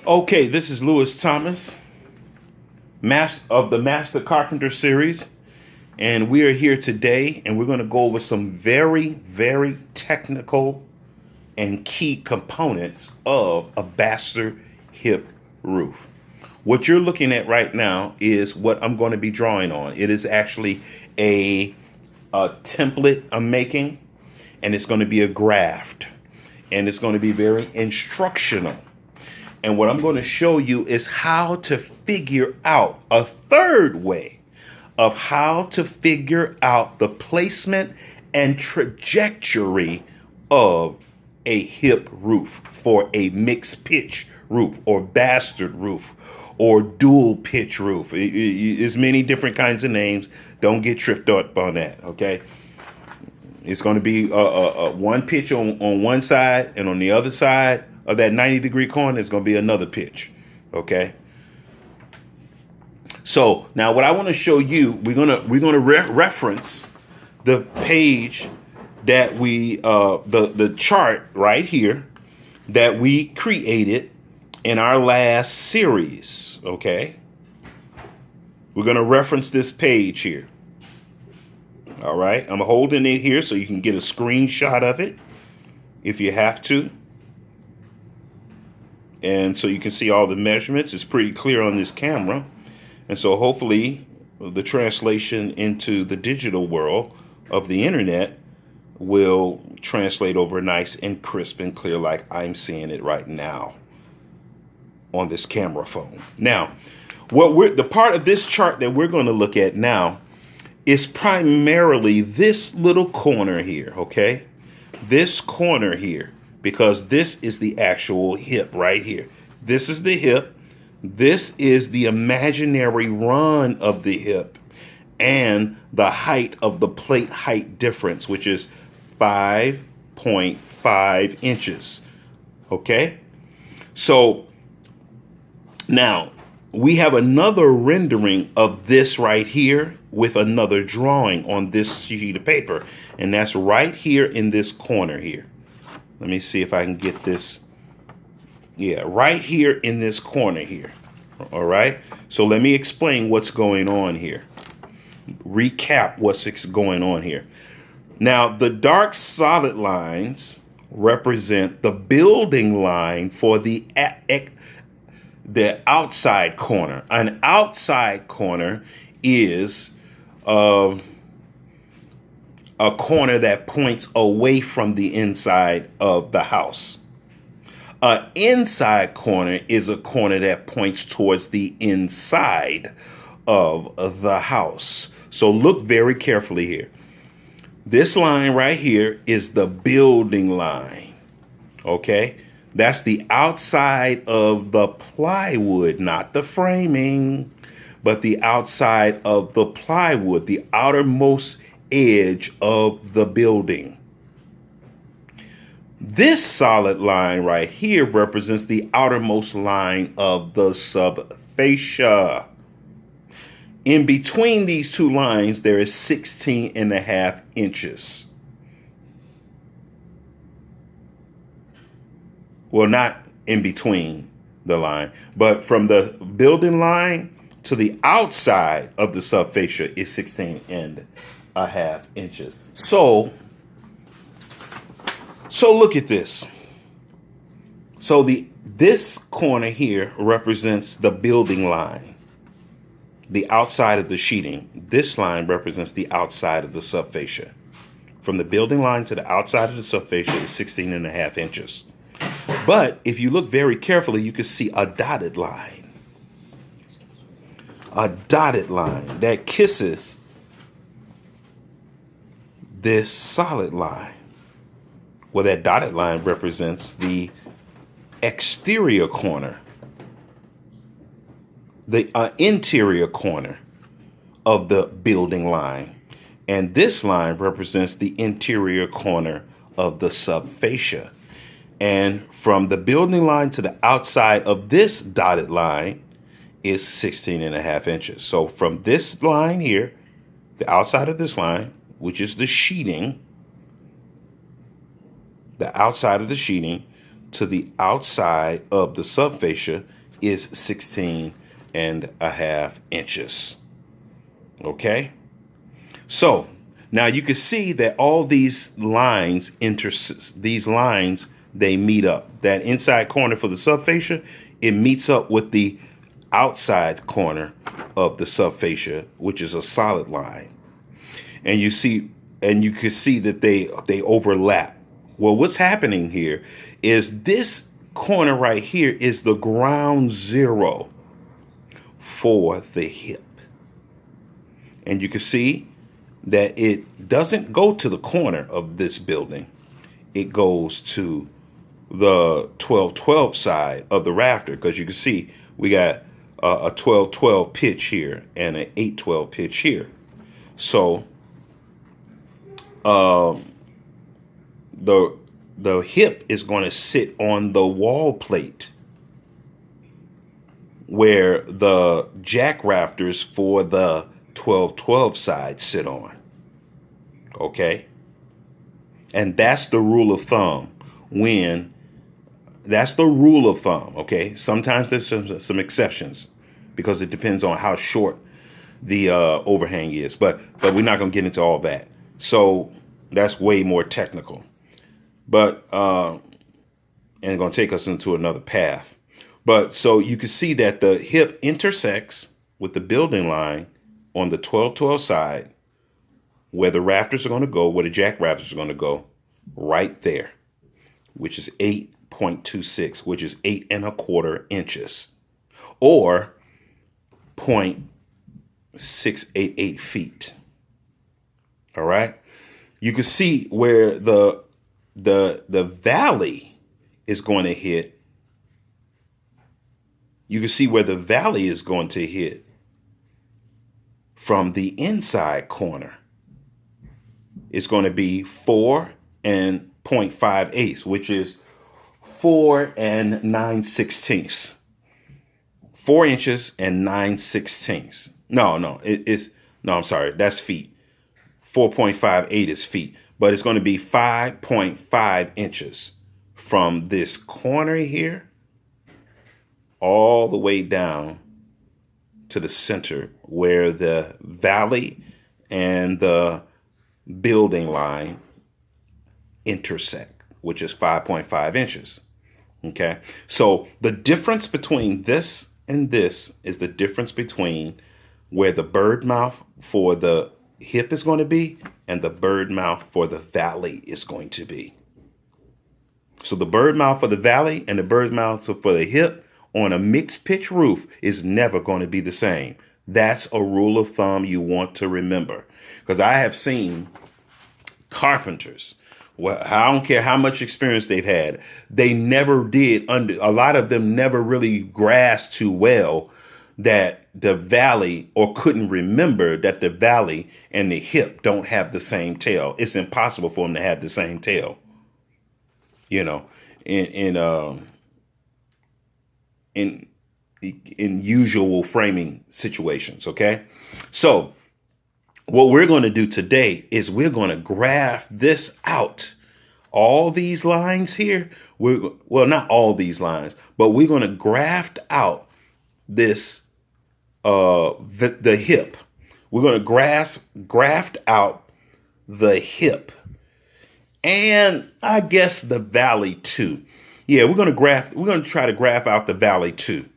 Okay, this is Lewis Thomas, of the Master Carpenter series, and we are here today, and we're going to go over some very, very technical and key components of a bastard hip roof. What you're looking at right now is what I'm going to be drawing on. It is actually a template I'm making, and it's going to be a graft, and it's going to be very instructional. And what I'm going to show you is how to figure out a third way of how to figure out the placement and trajectory of a hip roof for a mixed pitch roof or bastard roof or dual pitch roof. There's many different kinds of names. Don't get tripped up on that, okay? It's going to be one pitch on one side, and on the other side of that 90-degree corner is going to be another pitch, okay? So now what I want to show you, we're gonna reference the page that we the chart right here that we created in our last series, okay? We're going to reference this page here. All right, I'm holding it here so you can get a screenshot of it if you have to. And so you can see all the measurements. It's pretty clear on this camera. And so hopefully the translation into the digital world of the internet will translate over nice and crisp and clear like I'm seeing it right now on this camera phone. Now, the part of this chart that we're going to look at now is primarily this little corner here, okay? This corner here. Because this is the actual hip right here. This is the hip. This is the imaginary run of the hip and the height of the plate height difference, which is 5.5 inches. Okay? So now we have another rendering of this right here with another drawing on this sheet of paper. And that's right here in this corner here. Let me see if I can get this. Yeah, right here in this corner here. All right. So let me explain what's going on here. Recap what's going on here. Now, the dark solid lines represent the building line for the outside corner. An outside corner is a corner that points away from the inside of the house. An inside corner is a corner that points towards the inside of the house. So look very carefully here. This line right here is the building line. Okay? That's the outside of the plywood, not the framing, but the outside of the plywood, the outermost edge of the building. This solid line right here represents the outermost line of the subfascia. In between these two lines, there is 16.5 inches. Well, not in between the line, but from the building line to the outside of the subfascia is 16.5 inches. So look at this. So this corner here represents the building line, the outside of the sheeting. This line represents the outside of the subfascia. From the building line to the outside of the subfascia is 16.5 inches. But if you look very carefully, you can see a dotted line. A dotted line that kisses this solid line. Well, that dotted line represents the exterior corner, the interior corner of the building line. And this line represents the interior corner of the subfascia. And from the building line to the outside of this dotted line is 16.5 inches. So from this line here, the outside of this line, which is the sheeting, the outside of the sheeting, to the outside of the subfascia is 16.5 inches. Okay. So now you can see that all these lines they meet up. That inside corner for the subfascia, it meets up with the outside corner of the subfascia, which is a solid line. And you can see that they overlap. Well, what's happening here is this corner right here is the ground zero for the hip. And you can see that it doesn't go to the corner of this building. It goes to the 12-12 side of the rafter, because you can see we got a 12-12 pitch here and an 8-12 pitch here. So the hip is going to sit on the wall plate where the jack rafters for the 12-12 side sit on. Okay. And that's the rule of thumb. That's the rule of thumb. Okay. Sometimes there's some exceptions because it depends on how short the overhang is, but we're not going to get into all that. So that's way more technical, but and going to take us into another path. But so you can see that the hip intersects with the building line on the 12-12 side, where the rafters are going to go, where the jack rafters are going to go, right there, which is 8.26, which is 8.25 inches, or 0.688 feet. All right. You can see where the valley is going to hit. You can see where the valley is going to hit from the inside corner. It's going to be 4 and 0.58, which is 4 and 9/16. 4 inches and 9/16. No, I'm sorry. That's feet. 4.58 is feet, but it's going to be 5.5 inches from this corner here all the way down to the center where the valley and the building line intersect, which is 5.5 inches. Okay. So the difference between this and this is the difference between where the bird mouth for the hip is going to be and the bird mouth for the valley is going to be. So the bird mouth for the valley and the bird mouth for the hip on a mixed pitch roof is never going to be the same. That's a rule of thumb you want to remember, because I have seen carpenters, well, I don't care how much experience they've had, they never did, a lot of them never really grasped too well that the valley, or couldn't remember that the valley and the hip don't have the same tail. It's impossible for them to have the same tail, you know, in usual framing situations. Okay. So what we're going to do today is we're going to graph this out. All these lines here, well, not all these lines, but we're going to graft out this, the hip. We're going to graft out the hip, and I guess the valley too. Yeah, we're going to try to graph out the valley too.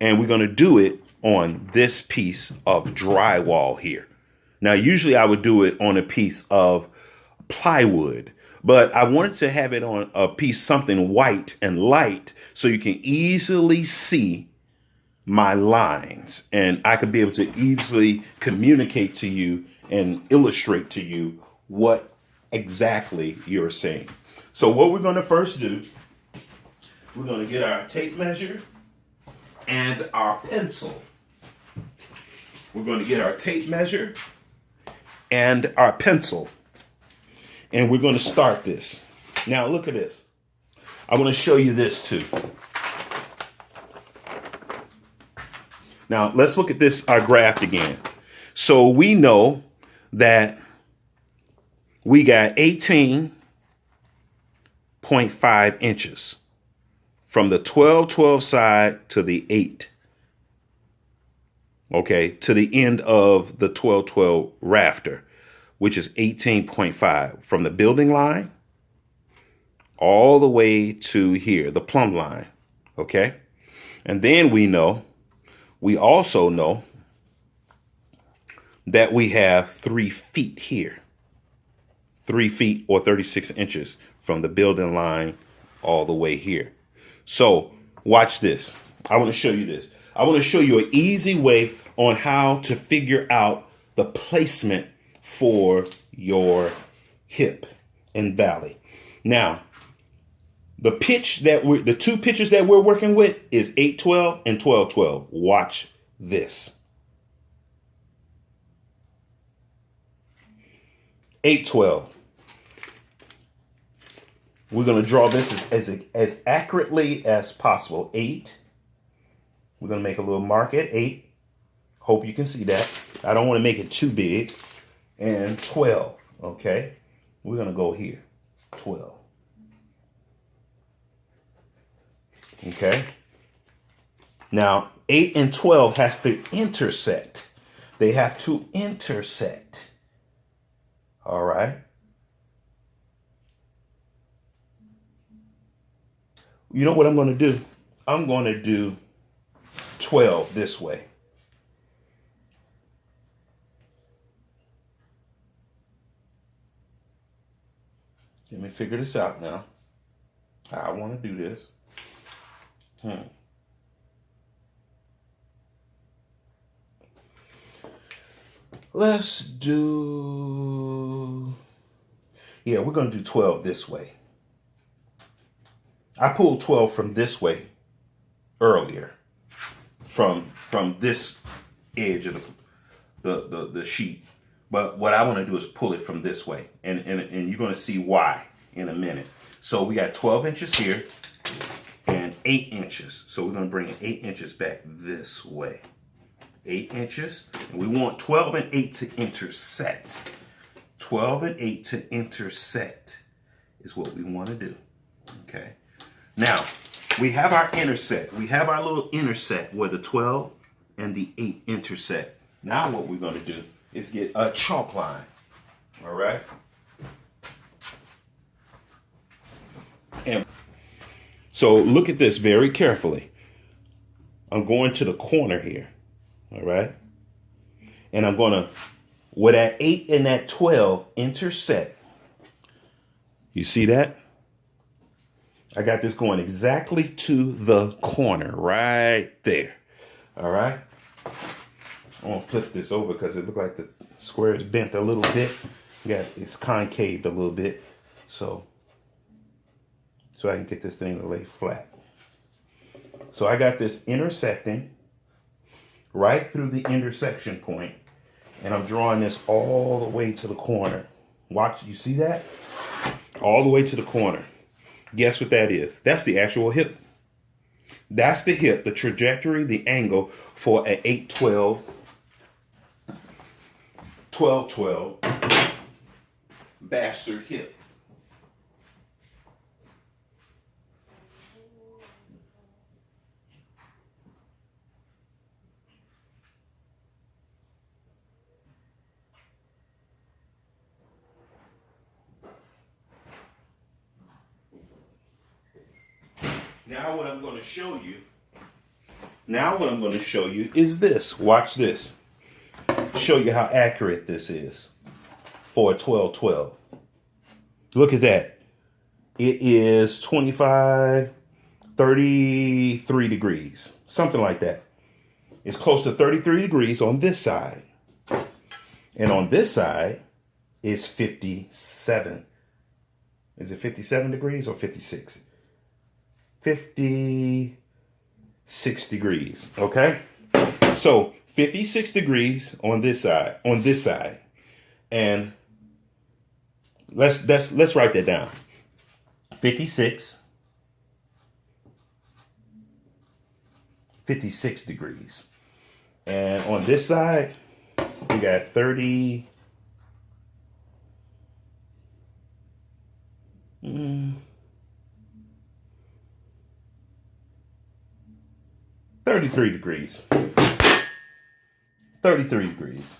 And we're going to do it on this piece of drywall here. Now, usually I would do it on a piece of plywood, but I wanted to have it on a piece, something white and light, so you can easily see my lines and I could be able to easily communicate to you and illustrate to you what exactly you're saying. So what we're going to first do, we're going to get our tape measure and our pencil. We're going to get our tape measure and our pencil, and we're going to start this. Now look at this. I want to show you this too. Now let's look at this, our graph again. So we know that we got 18 18.5 inches from the 12-12 side to the 8. Okay, to the end of the 12-12 rafter, which is 18.5 from the building line all the way to here, the plumb line. Okay, and then we also know that we have 3 feet here, 3 feet or 36 inches from the building line all the way here. So watch this. I want to show you this. I want to show you an easy way on how to figure out the placement for your hip and valley. Now, the two pitches that we're working with is 8-12 and 12-12. Watch this. 8-12. We're going to draw this as accurately as possible. 8. We're going to make a little mark at 8. Hope you can see that. I don't want to make it too big. And 12. Okay. We're going to go here. 12. Okay. Now, 8 and 12 has to intersect. They have to intersect. All right. You know what I'm going to do? I'm going to do 12 this way. Let me figure this out now. How I want to do this. Let's do... Yeah, we're going to do 12 this way. I pulled 12 from this way earlier. From this edge of the sheet. But what I want to do is pull it from this way. And you're going to see why in a minute. So we got 12 inches here and 8 inches. So we're going to bring it 8 inches back this way. 8 inches. And we want 12 and 8 to intersect. 12 and 8 to intersect is what we want to do. Okay. Now, we have our intersect. We have our little intersect where the 12 and the 8 intersect. Now what we're going to do is get a chalk line. All right. And so look at this very carefully. I'm going to the corner here. All right. And I'm going to, where that 8 and that 12 intersect. You see that? I got this going exactly to the corner right there. All right. I'm going to flip this over because it looks like the square is bent a little bit. It's concaved a little bit. So I can get this thing to lay flat. So I got this intersecting right through the intersection point, and I'm drawing this all the way to the corner. Watch, you see that? All the way to the corner. Guess what that is? That's the actual hip. That's the hip, the trajectory, the angle for an 8-12, 12-12 bastard hip. Now what I'm going to show you is this. Watch this. Show you how accurate this is for a 12-12. Look at that. It is 25, 33 degrees. Something like that. It's close to 33 degrees on this side. And on this side is 57. Is it 57 degrees or 56? 56 degrees. Okay. So 56 degrees on this side, and let's write that down. 56 degrees. And on this side, we got 30. 33 degrees. 33 degrees.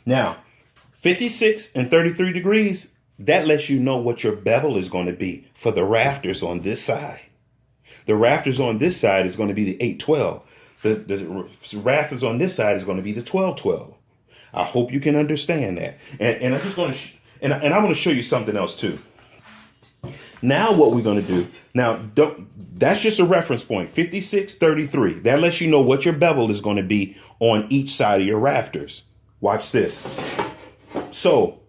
Now, 56 and 33 degrees, that lets you know what your bevel is going to be for the rafters on this side. The rafters on this side is going to be the 812. The rafters on this side is going to be the 1212. I hope you can understand that. And I'm just going to, and I'm going to show you something else too. Now what we're going to do, that's just a reference point, 56, 33. That lets you know what your bevel is going to be on each side of your rafters. Watch this. So